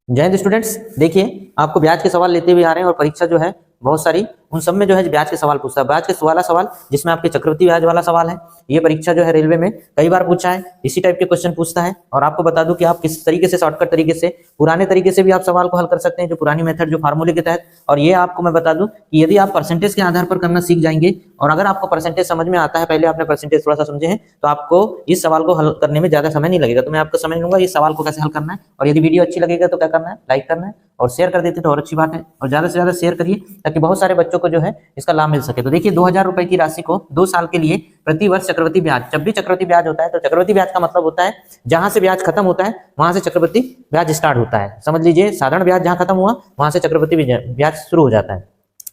जय हिंद स्टूडेंट्स। देखिए आपको ब्याज के सवाल लेते हुए आ रहे हैं और परीक्षा जो है बहुत सारी उन सब में जो है ब्याज के सवाल पूछता है। ब्याज के वाला सवाल जिसमें आपके चक्रवृद्धि ब्याज वाला सवाल है, ये परीक्षा जो है रेलवे में कई बार पूछा है, इसी टाइप के क्वेश्चन पूछता है। और आपको बता दूं कि आप किस तरीके से शॉर्टकट तरीके से पुराने तरीके से भी आप सवाल को हल कर सकते हैं, जो पुरानी मेथड जो फार्मूले के तहत। और ये आपको मैं बता दूं कि यदि आप परसेंटेज के आधार पर करना सीख जाएंगे और अगर आपको परसेंटेज समझ में आता है, पहले आपने परसेंटेज थोड़ा सा समझे हैं, तो आपको इस सवाल को हल करने में ज्यादा समय नहीं लगेगा। तो मैं आपको समझ लूंगा इस सवाल को कैसे हल करना है। और यदि वीडियो अच्छी लगेगा तो क्या करना है, लाइक करना है और शेयर कर देते तो और अच्छी बात है। और ज्यादा से ज्यादा शेयर करिए ताकि बहुत सारे बच्चों को जो है इसका लाभ मिल सके। तो देखिए 2000 रुपए की राशि को 2 साल के लिए प्रति वर्ष चक्रवृद्धि ब्याज, जब भी चक्रवृद्धि ब्याज होता है तो चक्रवृद्धि ब्याज का मतलब होता है जहां से ब्याज खत्म होता है वहां से चक्रवृद्धि ब्याज स्टार्ट होता है। समझ लीजिए साधारण ब्याज जहां खत्म हुआ वहां से चक्रवृद्धि ब्याज शुरू हो जाता है।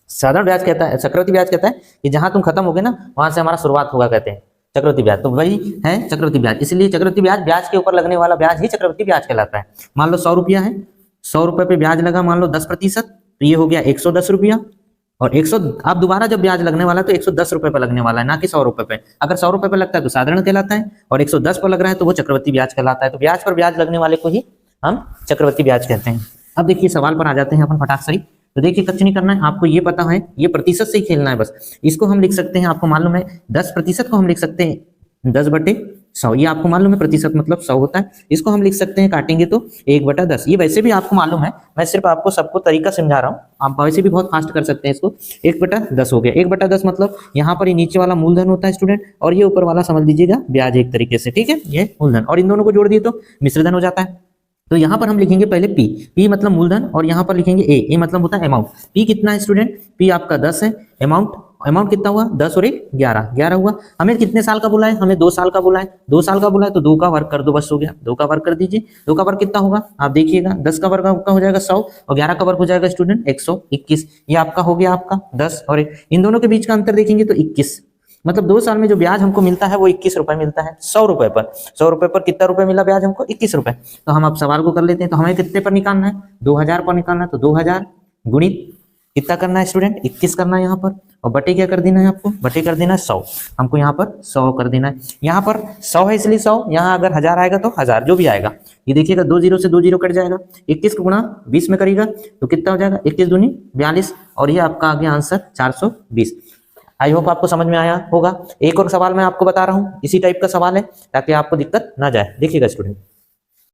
साधारण ब्याज कहता है, चक्रवृद्धि ब्याज कहता है कि जहां तुम खत्म हो गए ना वहां से हमारा शुरुआत होगा, कहते हैं चक्रवृद्धि ब्याज। तो वही है चक्रवृद्धि ब्याज, इसलिए चक्रवृद्धि ब्याज, ब्याज के ऊपर लगने वाला ब्याज ही चक्रवृद्धि ब्याज कहलाता है। मान लो 100 रुपया है, 100 रुपए पे ब्याज लगा मान लो 10%, तो ये हो गया 110 रुपया। और 100 आप दोबारा जब ब्याज लगने वाला है तो 110 रुपए पे लगने वाला है, ना कि 100 रुपए पे। अगर 100 रुपए पे लगता है तो साधारण कहलाता है और 110 पर लग रहा है तो वो चक्रवृद्धि ब्याज कहलाता है। तो ब्याज पर ब्याज लगने वाले को ही हम चक्रवृद्धि ब्याज कहते हैं। अब देखिए सवाल पर आ जाते हैं अपन फटाक से। तो देखिए कुछ नहीं करना है, आपको ये पता है, ये प्रतिशत से ही खेलना है बस। इसको हम लिख सकते हैं, आपको मालूम है 10% को हम लिख सकते हैं 10/100। ये आपको मालूम है प्रतिशत मतलब 100 होता है। इसको हम लिख सकते हैं, काटेंगे तो 1/10। ये वैसे भी आपको मालूम है, मैं सिर्फ आपको सबको तरीका समझा रहा हूँ, आप वैसे भी बहुत फास्ट कर सकते हैं इसको। 1/10 हो गया। 1/10 मतलब यहाँ पर ये नीचे वाला मूलधन होता है स्टूडेंट, और ये ऊपर वाला समझ लीजिएगा ब्याज एक तरीके से, ठीक है। ये मूलधन और इन दोनों को जोड़ दिए तो मिश्रधन हो जाता है। तो यहाँ पर हम लिखेंगे पहले पी मतलब मूलधन, और यहाँ पर लिखेंगे ए मतलब होता है अमाउंट। पी कितना है स्टूडेंट, पी आपका 10 है। अमाउंट कितना हुआ, 10 और 1 11 हुआ। हमें कितने साल का बोला है, हमें 2 साल का बोला है। 2 साल का बोला है तो 2 का वर्ग कर दो, बस हो गया। 2 का वर्ग कर दीजिए। 2 का वर्ग कितना होगा आप देखिएगा, 10 का वर्ग आपका हो जाएगा 100 और 11 का वर्ग हो जाएगा स्टूडेंट 121। ये आपका हो गया आपका 10 और 1। इन दोनों के बीच का अंतर देखेंगे तो 21, मतलब 2 साल में जो ब्याज हमको मिलता है वो 21 रुपए मिलता है। 100 रुपए पर, 100 रुपए पर कितना रुपए मिला ब्याज हमको, 21 रुपए। तो हम अब सवाल को कर लेते हैं। तो हमें कितने पर निकालना है, 2000 पर निकालना है। तो 2000 गुणित कितना करना है स्टूडेंट, 21 करना है यहाँ पर, और बटे क्या कर देना है आपको, बटे कर देना है 100। हमको यहाँ पर 100 कर देना है। यहाँ पर 100 है इसलिए 100, यहाँ अगर 1000 आएगा तो 1000 जो भी आएगा। ये देखिएगा 2 0 से 2 0 कट जाएगा। 21 को गुणा 20 में करेगा तो कितना हो जाएगा, 21 दूनी 42, और ये आपका आ गया आंसर 420। आई होप आपको समझ में आया होगा। एक और सवाल मैं आपको बता रहा हूँ, इसी टाइप का सवाल है ताकि आपको दिक्कत ना जाए। देखिएगा स्टूडेंट,